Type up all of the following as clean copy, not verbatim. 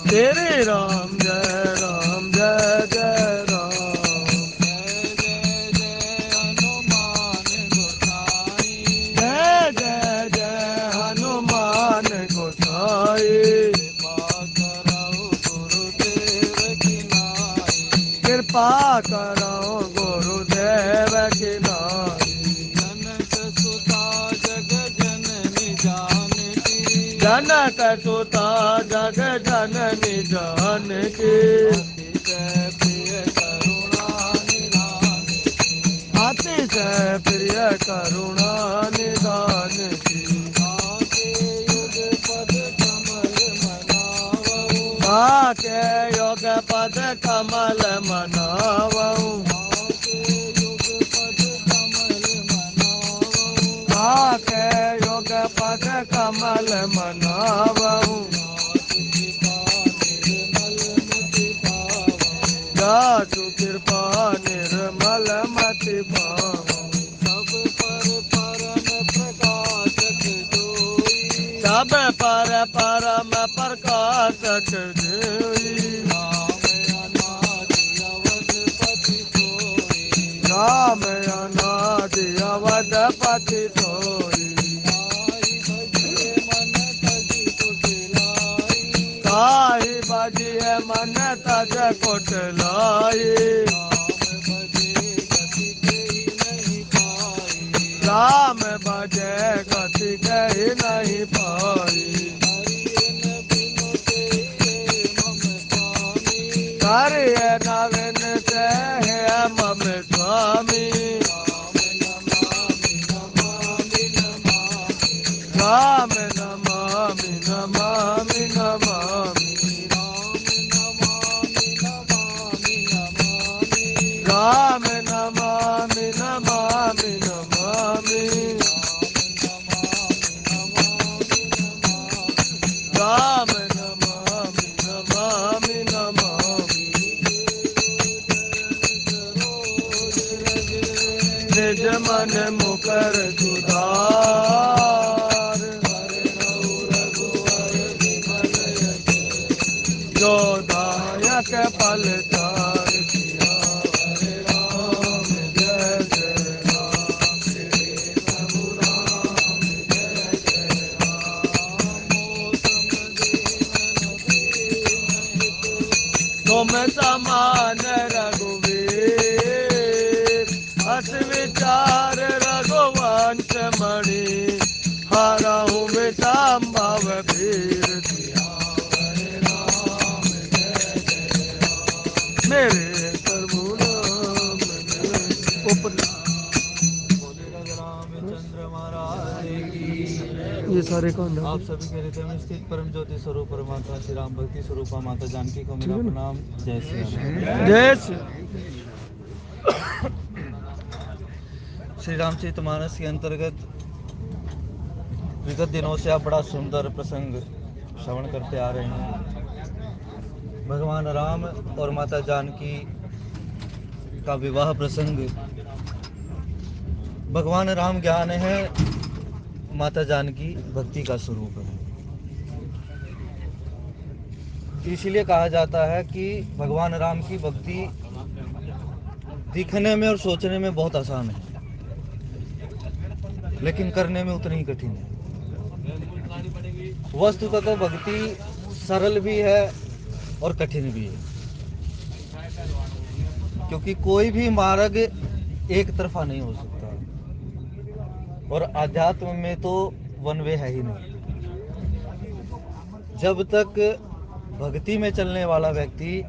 तेरे राम जय राम जय जय राम। जय जय जय हनुमान गोसाई। कृपा करो गुरुदेव की नाई। जनक सुता जग जननी जानकी। जनक सुता जग जननी जानकी। अतिशय प्रिय करुणा निधान। अतिशय प्रिय करुणा निधान की। आके युग पद कमल मनावहु। आके युग पद कमल मनावहु। आके युग पद कमल मनावहु। जासु कृपा निर्मल मति पावहु। सब पर परम प्रकाशक जोई। सब पर परम प्रकाशक जोई। राम अनादि अवधपति सोई। ताहि बजिए मन तज कुटलाई। राम बजे गति कही नहीं पाई। करिए नवीन से है मम स्वामी। राम नमामि नमामि नमामि। राम नमामि नमामि नमामि। राम नमामि नमामि नमामि। निज मन मुकर सुधार। जो दायक फल चार किया। हरे राम जय जय राम। प्रभु राम जय जय राम। तुम समान रघुवीर। अस विचार रघुवंश मणि। हरहु विषम वीर। मेरे प्रभु राम ऊपर। रामचंद्र महाराज की। ये सारे कौन है? आप सभी के हृदय में स्थित परम ज्योति स्वरूप परमात्मा श्री राम भक्ति स्वरूपा माता जानकी को मेरा प्रणाम। जय श्री राम। जय श्री। श्री रामचरितमानस के अंतर्गत विगत दिनों से आप बड़ा सुंदर प्रसंग श्रवण करते आ रहे हैं। भगवान राम और माता जानकी का विवाह प्रसंग। भगवान राम ज्ञान है, माता जानकी भक्ति का स्वरूप है। इसलिए कहा जाता है कि भगवान राम की भक्ति दिखने में और सोचने में बहुत आसान है, लेकिन करने में उतनी ही कठिन है। वस्तुतः तो भक्ति सरल भी है और कठिन भी है, क्योंकि कोई भी मार्ग एक तरफा नहीं हो सकता, और आध्यात्म में तो वन वे है ही नहीं। जब तक भक्ति में चलने वाला व्यक्ति,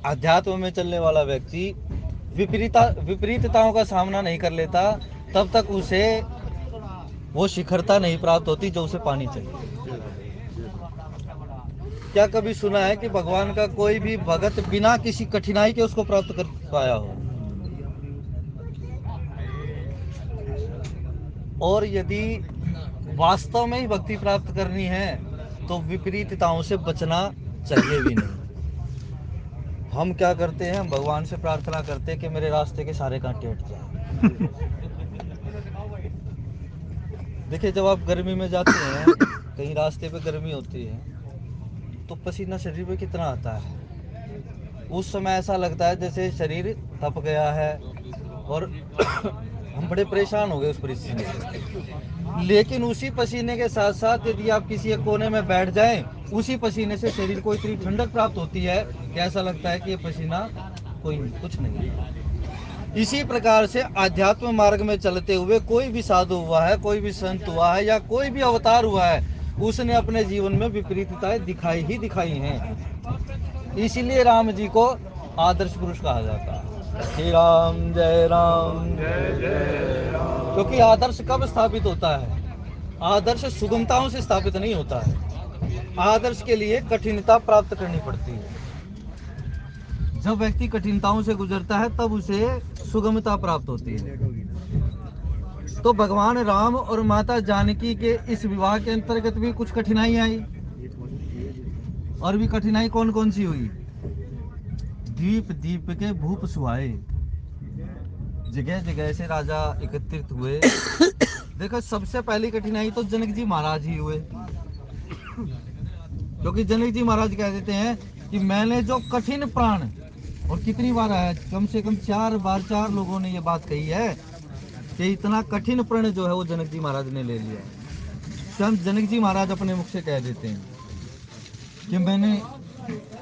आध्यात्म में चलने वाला व्यक्ति विपरीतताओं का सामना नहीं कर लेता, तब तक उसे वो शिखरता नहीं प्राप्त होती जो उसे पानी चाहिए। क्या कभी सुना है कि भगवान का कोई भी भगत बिना किसी कठिनाई के उसको प्राप्त कर पाया हो? और यदि वास्तव में ही भक्ति प्राप्त करनी है तो विपरीतताओं से बचना चाहिए भी नहीं। हम क्या करते हैं, हम भगवान से प्रार्थना करते हैं कि मेरे रास्ते के सारे कांटे हट जाएं। देखिए, जब आप गर्मी में जाते हैं, कहीं रास्ते पे गर्मी होती है, तो पसीना शरीर पे कितना आता है। उस समय ऐसा लगता है जैसे शरीर तप गया है और हम बड़े परेशान हो गए उस पसीने से। लेकिन उसी पसीने के साथ साथ यदि आप किसी एक कोने में बैठ जाएं, उसी पसीने से शरीर को इतनी ठंडक प्राप्त होती है कि ऐसा लगता है कि ये पसीना कोई कुछ नहीं है। इसी प्रकार से आध्यात्म मार्ग में चलते हुए कोई भी साधु हुआ है, कोई भी संत हुआ है या कोई भी अवतार हुआ है, उसने अपने जीवन में विपरीतताएं दिखाई ही दिखाई हैं। इसीलिए राम जी को आदर्श पुरुष कहा जाता है। श्री राम जय राम जय जय राम। क्योंकि आदर्श कब स्थापित होता है? आदर्श सुगमताओं से स्थापित नहीं होता है। आदर्श के लिए कठिनता प्राप्त करनी पड़ती है। जब व्यक्ति कठिनताओं से गुजरता है तब उसे सुगमता प्राप्त होती है। तो भगवान राम और माता जानकी के इस विवाह के अंतर्गत भी कुछ कठिनाई आई। और भी कठिनाई कौन कौन सी हुई? दीप दीप के भूप सुहाए, जगह जगह से राजा एकत्रित हुए। देखो, सबसे पहली कठिनाई तो जनक जी महाराज ही हुए, क्योंकि जनक जी महाराज कह देते हैं कि मैंने जो कठिन प्राण, और कितनी बार आया, कम से कम 4 बार 4 लोगों ने ये बात कही है कि इतना कठिन प्रण जो है वो जनक जी महाराज ने ले लिया। स्वयं जनक जी महाराज अपने मुख से कह देते हैं कि मैंने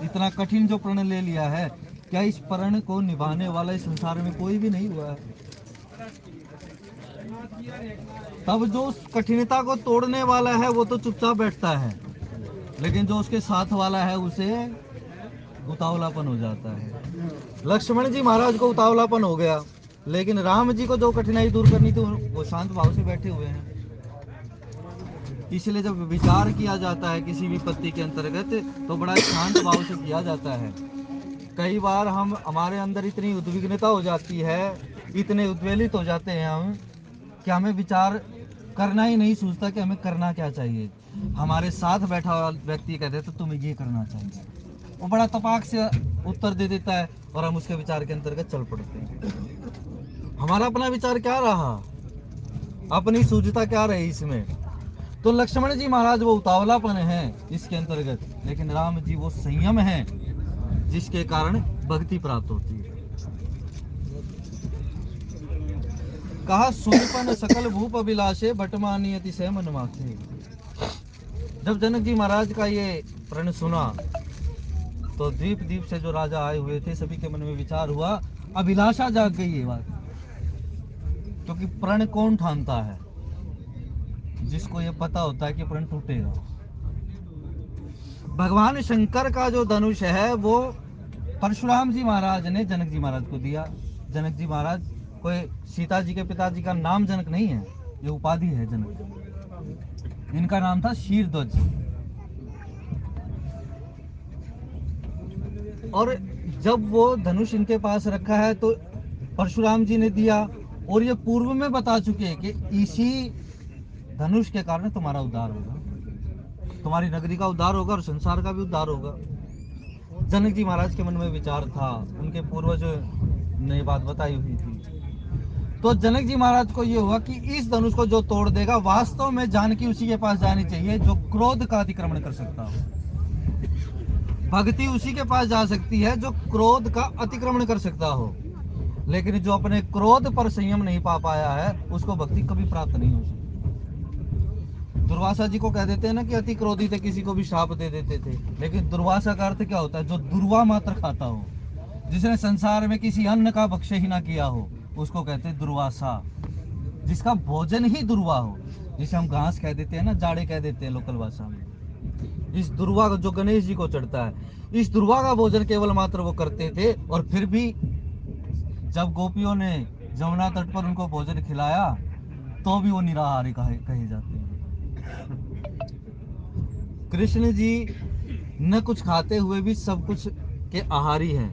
इतना कठिन जो प्रण ले लिया है, क्या इस प्रण को निभाने वाला इस संसार में कोई भी नहीं हुआ है। तब जो उस कठिनता को तोड़ने वाला है वो तो चुपचाप बैठता है, लेकिन जो उसके साथ वाला है उसे उतावलापन हो जाता है। लक्ष्मण जी महाराज को उतावलापन हो गया, लेकिन राम जी को जो कठिनाई दूर करनी थी वो शांत भाव से बैठे हुए हैं। इसलिए जब विचार किया जाता है किसी विपत्ति के अंतर्गत तो बड़ा शांत भाव से किया जाता है। कई बार हमारे अंदर इतनी उद्विग्नता हो जाती है, इतने उद्वेलित हो जाते हैं हम कि हमें विचार करना ही नहीं सूझता कि हमें करना क्या चाहिए। हमारे साथ बैठा हुआ व्यक्ति कहते तो तुम्हें ये करना चाहिए, वो बड़ा तपाक से उत्तर दे देता है और हम उसके विचार के अंतर्गत चल पड़ते हैं। हमारा अपना विचार क्या रहा, अपनी सूझता क्या रही इसमें। तो लक्ष्मण जी महाराज वो उतावलापन है इसके अंतर्गत, लेकिन राम जी वो संयम है जिसके कारण भक्ति प्राप्त होती है। कहा सुनिपन सकल भूप अभिलाषे भटमानी अतिशय मन माखे। जब जनक जी महाराज का ये प्रण सुना तो द्वीप द्वीप से जो राजा आए हुए थे सभी के मन में विचार हुआ, अभिलाषा जाग गई ये बात। क्योंकि प्रण कौन ठानता है? जिसको ये पता होता है कि प्रण टूटेगा। भगवान शंकर का जो धनुष है वो परशुराम जी महाराज ने जनक जी महाराज को दिया। जनक जी महाराज कोई सीता जी के पिताजी का नाम जनक नहीं है, ये उपाधि है जनक। इनका नाम था शीरध्वज। और जब वो धनुष इनके पास रखा है तो परशुराम जी ने दिया, और ये पूर्व में बता चुके हैं कि इसी धनुष के कारण तुम्हारा उद्धार होगा, तुम्हारी नगरी का उद्धार होगा और संसार का भी उद्धार होगा। जनक जी महाराज के मन में विचार था, उनके पूर्वज ने बात बताई हुई थी। तो जनक जी महाराज को ये हुआ कि इस धनुष को जो तोड़ देगा, वास्तव में जानकी उसी के पास जानी चाहिए जो क्रोध का अतिक्रमण कर सकता हो। भक्ति उसी के पास जा सकती है जो क्रोध का अतिक्रमण कर सकता हो, लेकिन जो अपने क्रोध पर संयम नहीं पा पाया है उसको भक्ति कभी प्राप्त नहीं हो सकती। दुर्वासा जी को कह देते हैं ना कि अति क्रोधी थे, किसी को भी श्राप दे देते थे, लेकिन दुर्वासा का अर्थ क्या होता है? जो दुर्वा मात्र खाता हो, जिसने संसार में किसी अन्न का भक्ष्य ही ना किया हो, उसको कहते हैं दुर्वासा। जिसका भोजन ही दुर्वा हो, जिसे हम घास कह देते हैं ना, जाड़े कह देते हैं लोकल भाषा में। इस दुर्वा जो गणेश जी को चढ़ता है, इस दुर्वा का भोजन केवल मात्र वो करते थे। और फिर भी जब गोपियों ने जमुना तट पर उनको भोजन खिलाया तो भी वो निराहारी कहे जाते हैं। कृष्ण जी न कुछ खाते हुए भी सब कुछ के आहारी हैं,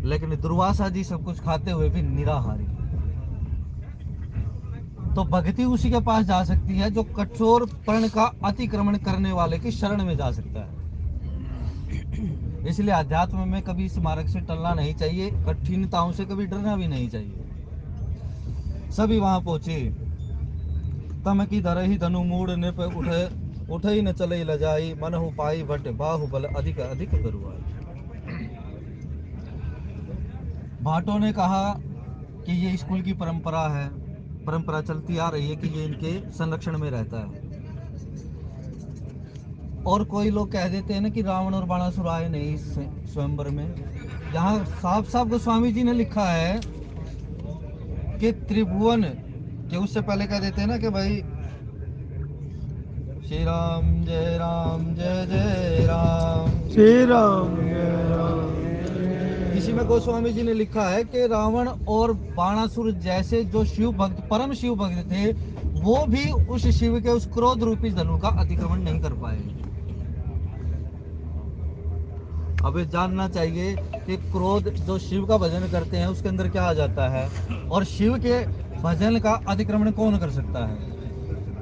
लेकिन दुर्वासा जी सब कुछ खाते हुए भी निराहारी। तो भक्ति उसी के पास जा सकती है जो कठोर प्रण का अतिक्रमण करने वाले की शरण में जा सकता है। इसलिए अध्यात्म में कभी इस मार्ग से टलना नहीं चाहिए, कठिनताओं से कभी डरना भी नहीं चाहिए। सभी वहां पहुंचे। तम की धर ही धनु मूड ने पे उठे उठई न चलई लजाई, मन हो पाई बट बाहुबल अधिक अधिक बरुआई। भाटों ने कहा कि ये स्कूल की परंपरा चलती आ रही है कि ये इनके संरक्षण में रहता है। और कोई लोग कह देते हैं ना कि रावण और बाणासुर आए नहीं इस स्वयंवर में। यहाँ साफ साफ गोस्वामी जी ने लिखा है कि त्रिभुवन के, उससे पहले कह देते हैं ना कि भाई श्री राम जय जय राम। श्री राम जय राम। इसी में गोस्वामी जी ने लिखा है कि रावण और बाणासुर जैसे जो शिव भक्त, परम शिव भक्त थे, वो भी उस शिव के उस क्रोध रूपी धनु का अतिक्रमण नहीं कर पाए। अब ये जानना चाहिए कि क्रोध जो शिव का भजन करते हैं उसके अंदर क्या आ जाता है, और शिव के भजन का अतिक्रमण कौन कर सकता है।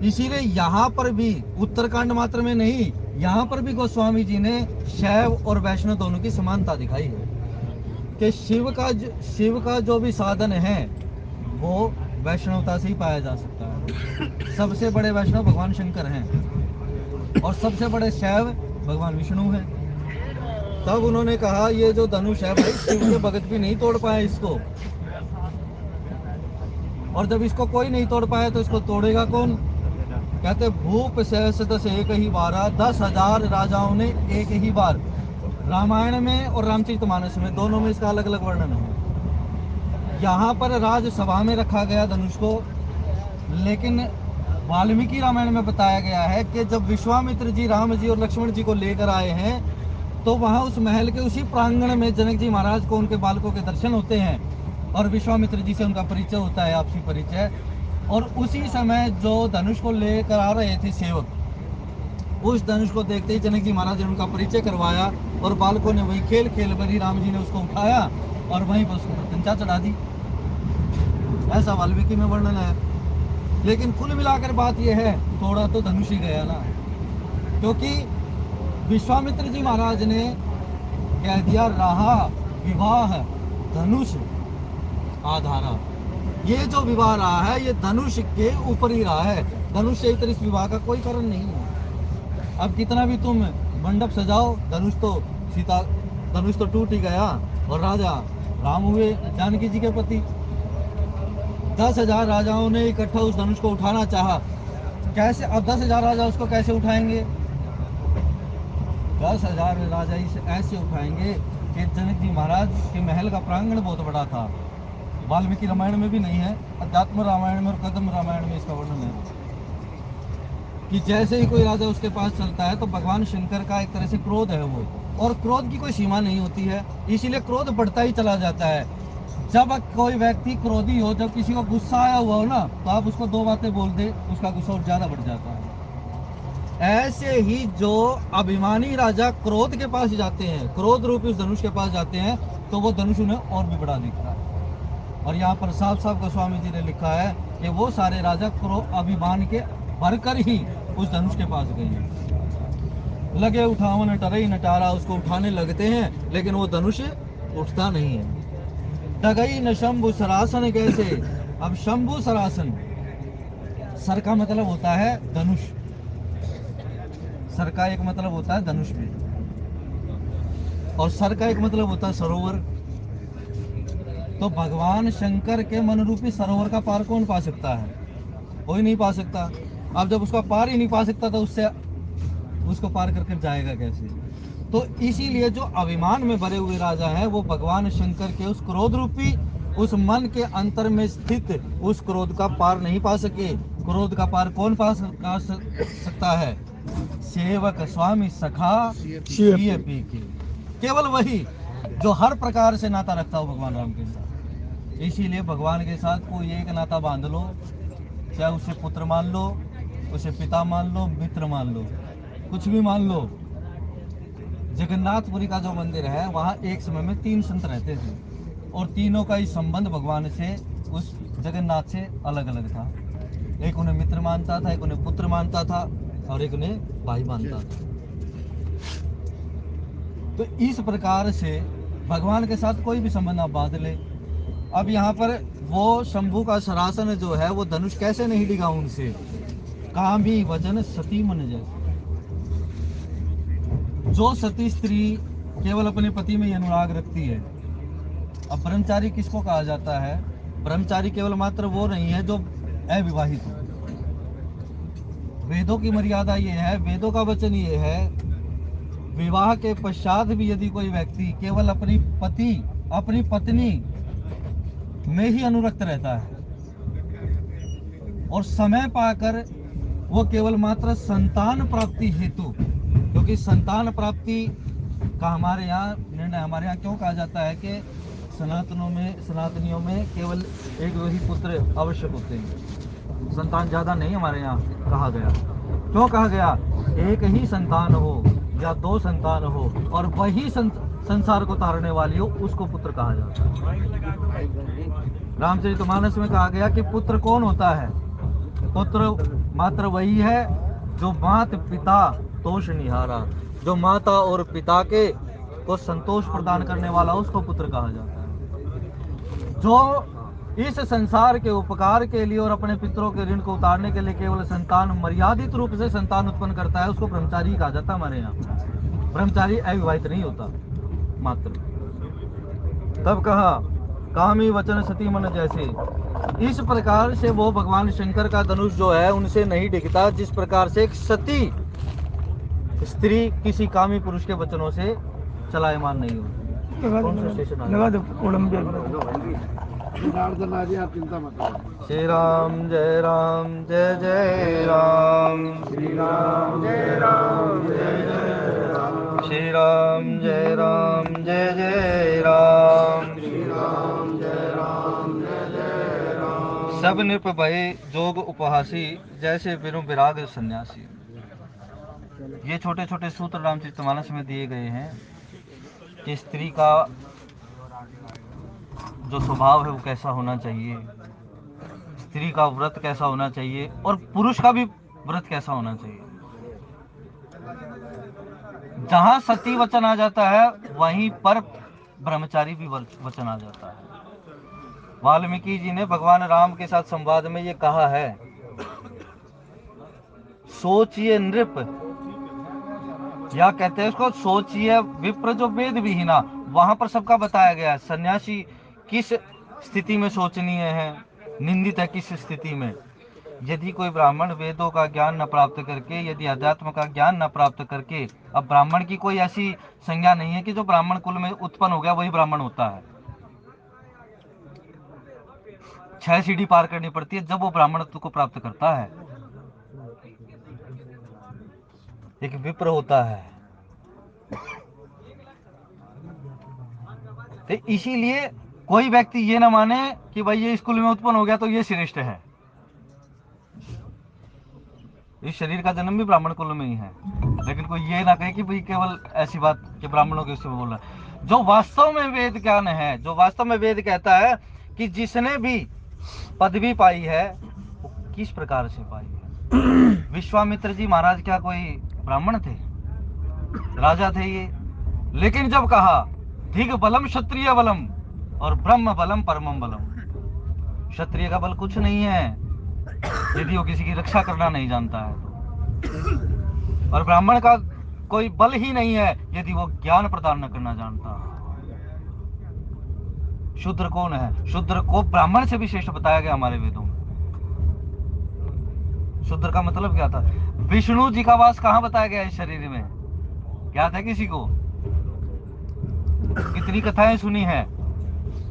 इसीलिए यहाँ पर भी उत्तरकांड मात्र में नहीं, यहाँ पर भी गोस्वामी जी ने शैव और वैष्णव दोनों की समानता दिखाई है कि शिव का जो भी साधन है वो वैष्णवता से ही पाया जा सकता है। सबसे बड़े वैष्णव भगवान शंकर हैं और सबसे बड़े शैव भगवान विष्णु हैं। तब उन्होंने कहा ये जो धनुष है भाई, शिव के भगत भी नहीं तोड़ पाए इसको, और जब इसको कोई नहीं तोड़ पाया तो इसको तोड़ेगा कौन। कहते भूप सहस दस एक ही बारा, 10,000 राजाओं ने एक ही बार। रामायण में और रामचरितमानस में दोनों में इसका अलग अलग वर्णन है। यहाँ पर राजसभा में रखा गया धनुष को, लेकिन वाल्मीकि रामायण में बताया गया है कि जब विश्वामित्र जी राम जी और लक्ष्मण जी को लेकर आए हैं तो वहां उस महल के उसी प्रांगण में जनक जी महाराज को उनके बालकों के दर्शन होते हैं और विश्वामित्र जी से उनका परिचय होता है, आपसी परिचय। और उसी समय जो धनुष को लेकर आ रहे थे सेवक, उस धनुष को देखते ही जनक जी महाराज ने उनका परिचय करवाया और बालकों ने वही खेल खेल भरी राम जी ने उसको उठाया और वहीं पर उसको कंचा चढ़ा दी। ऐसा वाल्मीकि में वर्णन है। लेकिन कुल मिलाकर बात यह है, थोड़ा तो धनुष ही गया ना, क्योंकि विश्वामित्र जी महाराज ने कह दिया रहा विवाह धनुष आधारा। ये जो विवाह रहा है ये धनुष के ऊपर ही रहा है, धनुष से इतर इस विवाह का कोई कारण नहीं है। अब कितना भी तुम मंडप सजाओ, धनुष तो टूट ही गया और राजा राम हुए जानकी जी के पति। 10,000 राजाओं ने इकट्ठा उस धनुष को उठाना चाहा, कैसे? अब 10,000 राजा उसको कैसे उठाएंगे? 10,000 राजा इसे ऐसे उठाएंगे कि जनक जी महाराज के महल का प्रांगण बहुत बड़ा था। वाल्मीकि रामायण में भी नहीं है, अध्यात्म रामायण में और कदम रामायण में इसका वर्णन है कि जैसे ही कोई राजा उसके पास चलता है तो भगवान शंकर का एक तरह से क्रोध है वो, और क्रोध की कोई सीमा नहीं होती है, इसीलिए क्रोध बढ़ता ही चला जाता है। जब कोई व्यक्ति क्रोधी हो, जब किसी को गुस्सा आया हुआ हो ना, तो आप उसको 2 बातें बोल दे, उसका गुस्सा और ज्यादा बढ़ जाता है। ऐसे ही जो अभिमानी राजा क्रोध के पास जाते हैं, क्रोध रूपी उस धनुष के पास जाते हैं, तो वो धनुष उन्हें और भी बड़ा दिखता है। और यहाँ पर साफ साफ गोस्वामी जी ने लिखा है कि वो सारे राजा अभिमान के भरकर ही उस धनुष के पास गए। लगे उठावन टरई नटारा, उसको उठाने लगते हैं लेकिन वो धनुष उठता नहीं है। डगई न शंभु सरासन कैसे। अब शंभु सरासन, सर का मतलब होता है धनुष, सर का एक मतलब होता है धनुष में, और सर का एक मतलब होता है सरोवर। तो भगवान शंकर के मन रूपी सरोवर का पार कौन पा सकता है? कोई नहीं पा सकता। अब जब उसका पार ही नहीं पा सकता तो उसको पार करके जाएगा कैसे? तो इसीलिए जो अभिमान में भरे हुए राजा हैं वो भगवान शंकर के उस क्रोध रूपी उस मन के अंतर में स्थित उस क्रोध का पार नहीं पा सके। क्रोध का पार कौन पा सकता है? सेवक स्वामी सखा सिय पी के, केवल वही जो हर प्रकार से नाता रखता हो भगवान राम के साथ। इसीलिए भगवान के साथ कोई एक नाता बांध लो, चाहे उसे पुत्र मान लो, उसे पिता मान लो, मित्र मान लो, कुछ भी मान लो। जगन्नाथपुरी का जो मंदिर है वहाँ एक समय में 3 संत रहते थे और तीनों का ही संबंध भगवान से उस जगन्नाथ से अलग अलग था। एक उन्हें मित्र मानता था, एक उन्हें पुत्र मानता था और एक उन्हें भाई मानता था। तो इस प्रकार से भगवान के साथ कोई भी संबंध आप बांध ले। अब यहाँ पर वो शंभू का सरासन जो है वो धनुष कैसे नहीं लिखा उनसे, काम भी वजन सती मन जैसे। जो सती स्त्री केवल अपने पति में ही अनुराग रखती है। अब ब्रह्मचारी किसको कहा जाता है? ब्रह्मचारी केवल मात्र वो नहीं है जो अविवाहित हो। वेदों की मर्यादा ये है, वेदों का वचन ये है, विवाह के पश्चात भी यदि कोई व्यक्ति केवल अपनी पत्नी में ही अनुरक्त रहता है और समय पाकर वो केवल मात्र संतान प्राप्ति हेतु, क्योंकि संतान प्राप्ति का हमारे यहाँ निर्णय, हमारे यहाँ क्यों कहा जाता है कि सनातनियों में केवल एक वही पुत्र आवश्यक होते हैं, संतान ज्यादा नहीं हमारे यहाँ कहा गया। क्यों कहा गया? एक ही संतान हो या दो संतान हो और वही संसार को तारने वाली हो, उसको पुत्र कहा जाता है। रामचरितमानस में कहा गया कि पुत्र कौन होता है? पुत्र मात्र वही है जो मात पिता तोष निहारा, जो माता और पिता के को संतोष प्रदान करने वाला, उसको पुत्र कहा जाता है। जो इस संसार के उपकार के लिए और अपने पितरों के ऋण को उतारने के लिए केवल संतान, मर्यादित रूप से संतान उत्पन्न करता है, उसको ब्रह्मचारी कहा जाता है हमारे यहाँ। ब्रह्मचारी अविवाहित नहीं होता मात्र। तब कहा कामी वचन सती मन जैसे। इस प्रकार से वो भगवान शंकर का धनुष जो है उनसे नहीं डिगता, जिस प्रकार से एक सती स्त्री किसी कामी पुरुष के वचनों से चलायमान नहीं होती। श्री राम जय जय राम, श्री राम जय जय राम, श्री राम जय जय राम, श्री राम जय जय राम। सब नृप भये जोग उपहासी, जैसे बिनु विराग सन्यासी। ये छोटे छोटे सूत्र रामचरितमानस में दिए गए हैं कि स्त्री का जो स्वभाव है वो कैसा होना चाहिए, स्त्री का व्रत कैसा होना चाहिए और पुरुष का भी व्रत कैसा होना चाहिए। जहां सती वचन आ जाता है वहीं पर ब्रह्मचारी भी वचन आ जाता है। वाल्मीकि जी ने भगवान राम के साथ संवाद में ये कहा है, सोचिए नृप, या कहते हैं उसको सोचिए विप्र जो वेद विहीना। वहां पर सबका बताया गया है, सन्यासी किस स्थिति में सोचनीय है, निंदित है किस स्थिति में। यदि कोई ब्राह्मण वेदों का ज्ञान न प्राप्त करके, यदि अध्यात्म का ज्ञान न प्राप्त करके, अब ब्राह्मण की कोई ऐसी संज्ञा नहीं है कि जो ब्राह्मण कुल में उत्पन्न हो गया वही ब्राह्मण होता है। 6 सीढ़ी पार करनी पड़ती है जब वो ब्राह्मणत्व को प्राप्त करता है। एक विप्र होता है। तो इसीलिए कोई व्यक्ति ये ना माने कि भाई ये स्कूल में उत्पन्न हो गया तो ये श्रेष्ठ है। इस शरीर का जन्म भी ब्राह्मण कुल में ही है, लेकिन कोई ये ना कहे कि भाई केवल ऐसी बात कि ब्राह्मणों के उससे बोल रहा है। जो वास्तव में वेद ज्ञान है, जो वास्तव में वेद कहता है कि जिसने भी पदवी पाई है वो किस प्रकार से पाई है। विश्वामित्र जी महाराज क्या कोई ब्राह्मण थे? राजा थे ये। लेकिन जब कहा दिग बलम क्षत्रिय बलम और ब्रह्म बलम परमम बलम, क्षत्रिय का बल कुछ नहीं है यदि वो किसी की रक्षा करना नहीं जानता है तो, और ब्राह्मण का कोई बल ही नहीं है यदि वो ज्ञान प्रदान न करना जानता। शूद्र कौन है? शूद्र को ब्राह्मण से भी श्रेष्ठ बताया गया हमारे वेदों में। शूद्र का मतलब क्या था? विष्णु जी का वास कहां बताया गया इस शरीर में? क्या था किसी को? कितनी कथाएं सुनी है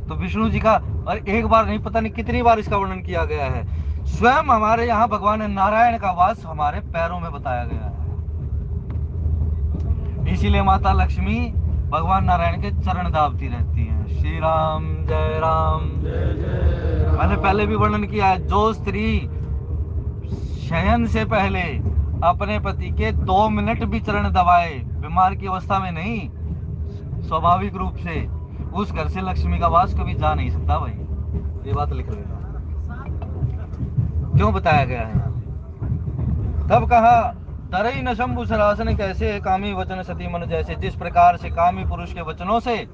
तो विष्णु जी का, और एक बार नहीं पता नहीं कितनी बार इसका वर्णन किया गया है। स्वयं हमारे यहाँ भगवान नारायण का वास हमारे पैरों में बताया गया है। इसीलिए माता लक्ष्मी भगवान नारायण के चरण दाबती रहती हैं। श्री राम जय राम। मैंने पहले भी वर्णन किया है, जो स्त्री शयन से पहले अपने पति के 2 मिनट भी चरण दबाए, बीमार की अवस्था में नहीं, स्वाभाविक रूप से, उस घर से लक्ष्मी का वास कभी जा नहीं सकता। भाई ये बात लिख लेना, क्यों बताया गया है। तब कहा तरई न शंभु सरासन कैसे, कामी वचन सती मन जैसे। जिस प्रकार से कामी पुरुष के वचनों से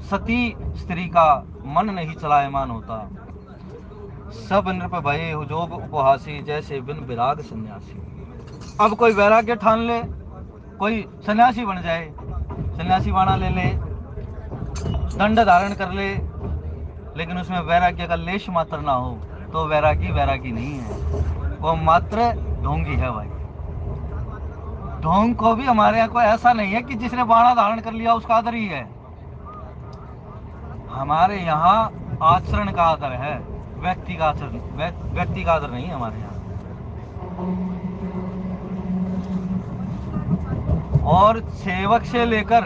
सती स्त्री का मन नहीं चलायमान होता। सब नृप भये हुजोग उपहासी, जैसे बिन विराग सन्यासी। अब कोई वैराग्य ठान ले कोई सन्यासी बन जाए, सन्यासी बाणा ले ले, दंड धारण कर ले, लेकिन उसमें वैराग्य का लेश मात्र ना हो तो वैरागी वैरागी नहीं है, वो मात्र ढोंगी है भाई। ढोंग को भी हमारे यहाँ कोई ऐसा नहीं है कि जिसने बाणा धारण कर लिया उसका आदर ही है। हमारे यहाँ आचरण का आदर है, व्यक्ति का आचरण, व्यक्ति का आदर नहीं है हमारे यहाँ। और सेवक से लेकर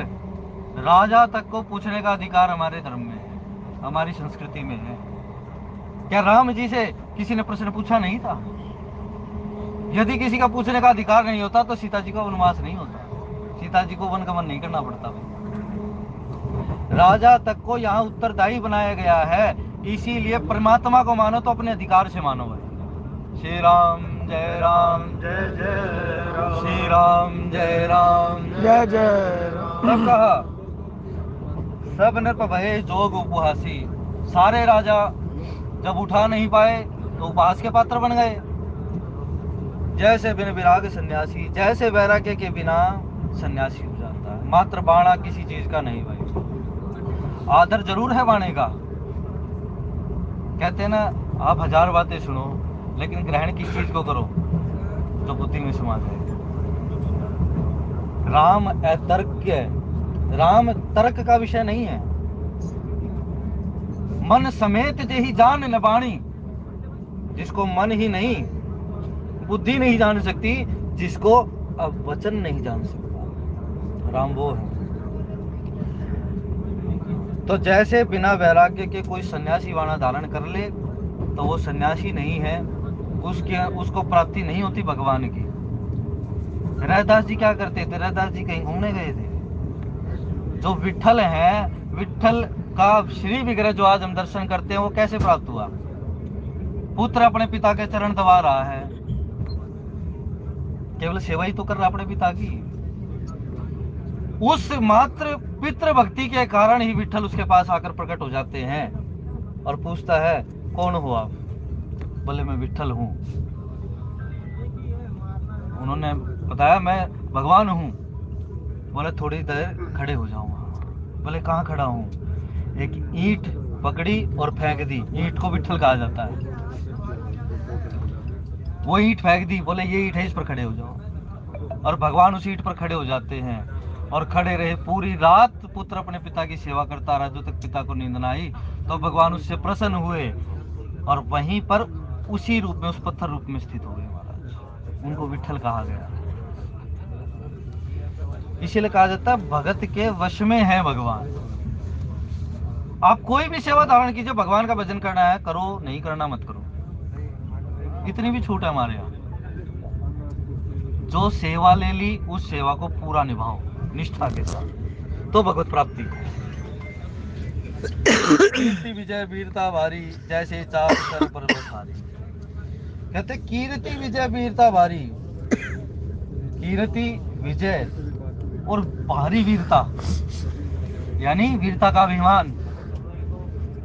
राजा तक को पूछने का अधिकार हमारे धर्म में है, हमारी संस्कृति में है। क्या राम जी से किसी ने प्रश्न पूछा नहीं था? यदि किसी का पूछने का अधिकार नहीं होता तो सीता जी का वनवास नहीं होता, सीता जी को वनगमन नहीं करना पड़ता भाई। राजा तक को यहाँ उत्तरदायी बनाया गया है, इसीलिए परमात्मा को मानो तो अपने अधिकार से मानो भाई। श्री राम जय राम जय जय राम, श्री राम जय राम जय जय राम। तब कहा सब नृप भये जोग उपहासी, सारे राजा जब उठा नहीं पाए तो उपहास के पात्र बन गए। जैसे बिन विराग सन्यासी, जैसे वैराग्य के बिना सन्यासी हो जाता है। मात्र बाणा किसी चीज का नहीं भाई, आदर जरूर है बाणे का। कहते हैं ना, आप 1000 बातें सुनो लेकिन ग्रहण किस चीज को करो जो बुद्धि में समा जाए। राम अतर्क्य, राम तर्क का विषय नहीं है। मन समेत जेहि जान न बाणी, जिसको मन ही नहीं, बुद्धि नहीं जान सकती, जिसको अब वचन नहीं जान सकता, राम वो है। तो जैसे बिना वैराग्य के कोई सन्यासी वाणा धारण कर ले तो वो सन्यासी नहीं है, उसको प्राप्ति नहीं होती भगवान की। रैदास जी क्या करते थे? रैदास जी कहीं घूमने गए थे। जो विठल है, विठल का श्री विग्रह जो आज हम दर्शन करते हैं वो कैसे प्राप्त हुआ? पुत्र अपने पिता के चरण दबा रहा है, केवल सेवा ही तो कर रहा अपने पिता की। उस मात्र पितृ भक्ति के कारण ही विठल उसके पास आकर प्रकट हो जाते हैं और पूछता है कौन हो आप? बोले मैं विठल हूं। उन्होंने बताया मैं भगवान हूं। बोले थोड़ी देर खड़े हो जाऊंगा। बोले कहाँ खड़ा हूं? एक ईंट पकड़ी और फेंक दी। ईंट को विठल कहा जाता है। वो ईंट फेंक दी, बोले ये ईंट है, इस पर खड़े हो जाओ। और भगवान उस ईंट पर खड़े हो जाते हैं और खड़े रहे पूरी रात। पुत्र अपने पिता की सेवा करता रहा जब तक पिता को नींद न आई। तो भगवान उससे प्रसन्न हुए और वहीं पर उसी रूप में, उस पत्थर रूप में स्थित हो गए महाराज। उनको विठल कहा गया। इसीलिए कहा जाता है भगत के वश में है भगवान। आप कोई भी सेवा धारण कीजिए, भगवान का भजन करना है करो, नहीं करना मत करो, इतनी भी छूट है हमारे यहाँ। जो सेवा ले ली उस सेवा को पूरा निभाओ निष्ठा के साथ, तो भगवत प्राप्ति। कीर्ति विजय वीरता भारी, जैसे चाप कर पर्वत हारी। कहते कीर्ति विजय वीरता भारी, कीर्ति विजय और भारी वीरता, यानी वीरता का अभिमान।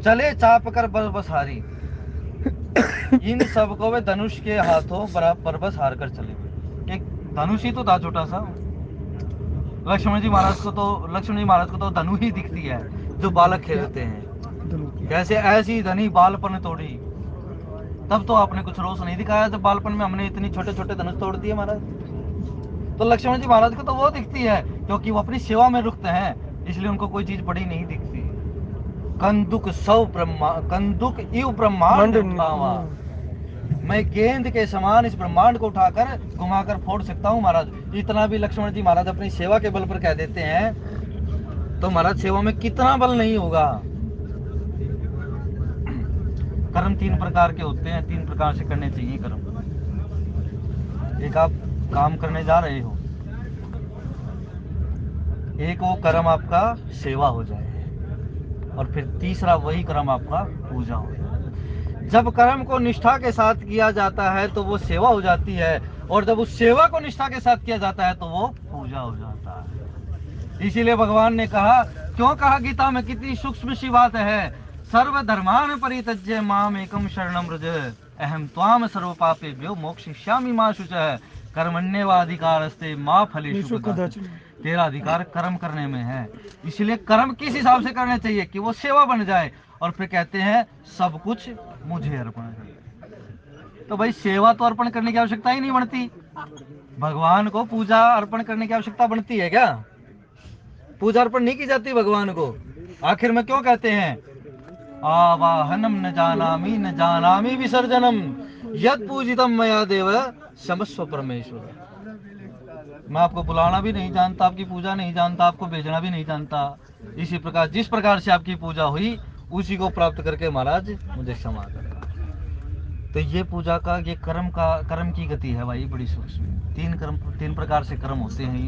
चले चाप कर पर्वत हारी, इन सबको वे धनुष के हाथों पर्वत हार कर चले। एक धनुष ही तो था छोटा सा। लक्ष्मण जी महाराज को तो धनु ही दिखती है जो बालक खेलते हैं। कैसे ऐसी धनी बालपन तोड़ी। तब तो आपने कुछ रोष नहीं दिखाया जब बालपन में हमने इतनी छोटे छोटे धनुष तोड़ दिए महाराज। तो लक्ष्मण जी महाराज को तो वो दिखती है क्योंकि वो अपनी सेवा में रुकते हैं, इसलिए उनको कोई चीज बड़ी नहीं दिखती। कंदुक कंदुक इव ब्रह्मांड उठावा, मैं गेंद के समान इस ब्रह्मांड को उठाकर घुमाकर फोड़ सकता हूँ महाराज। इतना भी लक्ष्मण जी महाराज अपनी सेवा के बल पर कह देते हैं तो महाराज सेवा में कितना बल नहीं होगा। कर्म 3 प्रकार के होते हैं, 3 प्रकार से करने चाहिए कर्म। एक आप काम करने जा रहे हो, एक वो कर्म आपका सेवा हो जाए, और फिर तीसरा वही कर्म आपका पूजा हो जाए। जब कर्म को निष्ठा के साथ किया जाता है तो वो सेवा हो जाती है, और जब उस सेवा को निष्ठा के साथ किया जाता है तो वो पूजा हो जाता है। इसीलिए भगवान ने कहा, क्यों कहा गीता में, कितनी सूक्ष्म सी बात है। सर्वधर्मान परित्यज्य माम एकम शरणम व्रज, अहम त्वाम सर्व पापेभ्यो मोक्षयिष्यामि मा शुचः। कर्मण्येवाधिकारस्ते माँ फलेषु कदाचन। तेरा अधिकार कर्म करने में है, इसलिए कर्म किस हिसाब से करने चाहिए कि वो सेवा बन जाए। और फिर कहते हैं सब कुछ मुझे अर्पण कर। तो भाई सेवा तो अर्पण करने की आवश्यकता ही नहीं बनती। भगवान को पूजा अर्पण करने की आवश्यकता बनती है क्या? पूजा अर्पण नहीं की जाती भगवान को। आखिर में क्यों कहते हैं आवाहनम न जानामि विसर्जनम यद पूजितम मया देव क्षमस्व परमेश्वर। मैं आपको बुलाना भी नहीं जानता, आपकी पूजा नहीं जानता, आपको भेजना भी नहीं जानता। इसी प्रकार जिस प्रकार से आपकी पूजा हुई उसी को प्राप्त करके महाराज मुझे क्षमा करें। तो ये पूजा का ये कर्म की गति है भाई, बड़ी सूक्ष्म। तीन प्रकार से कर्म होते हैं।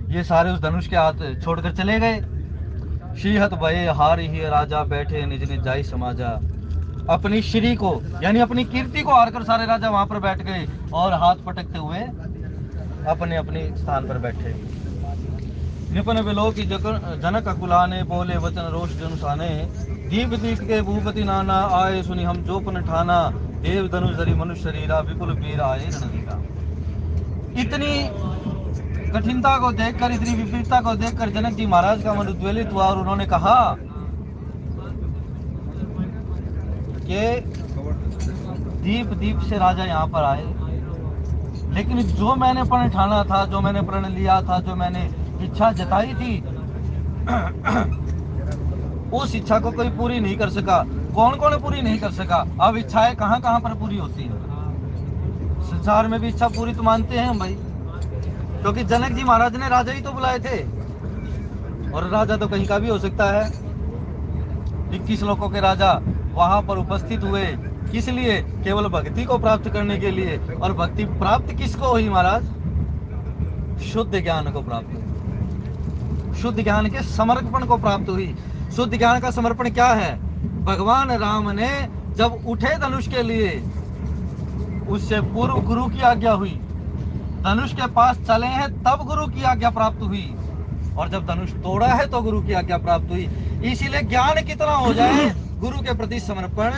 ये सारे उस धनुष के हाथ छोड़कर चले गए। शीहत भये हार ही राजा बैठे निज निज जाई समाजा। अपनी श्री को यानी अपनी कीर्ति को हारकर सारे राजा वहां पर बैठ गए और हाथ पटकते हुए अपने अपने स्थान पर बैठे। निपन विलोक जनक अकुलाने बोले वचन रोष जनुसाने। दीप दीप के भूपति नाना आए सुनी हम जोपन ठाना। देव धनुष धरी मनुष्य शरीरा विपुल वीर आए रणधीरा। इतनी कठिनता को देखकर, इतनी विपरीतता को देखकर जनक जी महाराज का मन उद्वेलित हुआ और उन्होंने कहा कि दीप दीप से राजा यहाँ पर आए, लेकिन जो मैंने प्रण ठाना था, जो मैंने प्रण लिया था, जो मैंने इच्छा जताई थी उस इच्छा को कोई पूरी नहीं कर सका। कौन कौन पूरी नहीं कर सका? अब इच्छाएं कहाँ कहाँ पर पूरी होती है? संसार में भी इच्छा पूरी तो मानते हैं हम भाई, क्योंकि जनक जी महाराज ने राजा ही तो बुलाए थे और राजा तो कहीं का भी हो सकता है। 21 लोकों के राजा वहां पर उपस्थित हुए किस लिए? केवल भक्ति को प्राप्त करने के लिए। और भक्ति प्राप्त किसको हुई महाराज? शुद्ध ज्ञान को प्राप्त हुई, शुद्ध ज्ञान के समर्पण को प्राप्त हुई। शुद्ध ज्ञान का समर्पण क्या है? भगवान राम ने जब उठे धनुष के लिए उससे पूर्व गुरु की आज्ञा हुई। धनुष के पास चले हैं तब गुरु की आज्ञा प्राप्त हुई, और जब धनुष तोड़ा है तो गुरु की आज्ञा प्राप्त हुई। इसीलिए ज्ञान कितना हो जाए, गुरु के प्रति समर्पण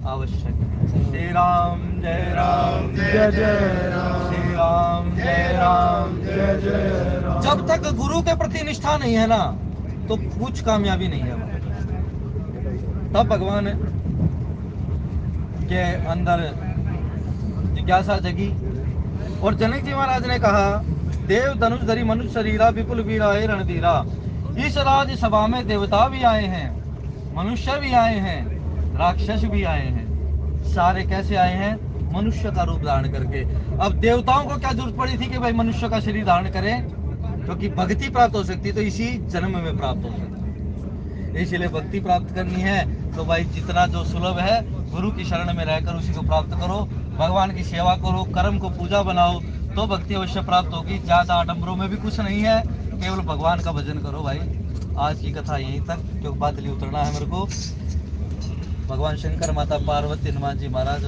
आवश्यक है। श्री राम जय राम जय जय राम, श्री राम जय राम जय जय राम। जब तक गुरु के प्रति निष्ठा नहीं है ना तो कुछ कामयाबी नहीं है। तब भगवान के अंदर जिज्ञासा जगी और जनक जी महाराज ने कहा देव धनुष धरी मनुष्य शरीरा विपुल वीर आए रणधीरा। इस राज सभा में देवता भी आए हैं, मनुष्य भी आए हैं, राक्षस भी आए हैं। सारे कैसे आए हैं? मनुष्य का रूप धारण करके। अब देवताओं को क्या जरूरत पड़ी थी कि भाई मनुष्य का शरीर धारण करें? क्योंकि भक्ति प्राप्त हो सकती तो इसी जन्म में प्राप्त हो सकती। इसलिए भक्ति प्राप्त करनी है तो भाई जितना जो सुलभ है गुरु की शरण में रहकर उसी को प्राप्त करो। भगवान की सेवा करो, कर्म को पूजा बनाओ तो भक्ति अवश्य प्राप्त होगी। ज्यादा आडंबरों में भी कुछ नहीं है, केवल भगवान का भजन करो भाई। आज की कथा यहीं तक, क्योंकि बादली उतरना है मेरे को। भगवान शंकर, माता पार्वती, हनुमान जी महाराज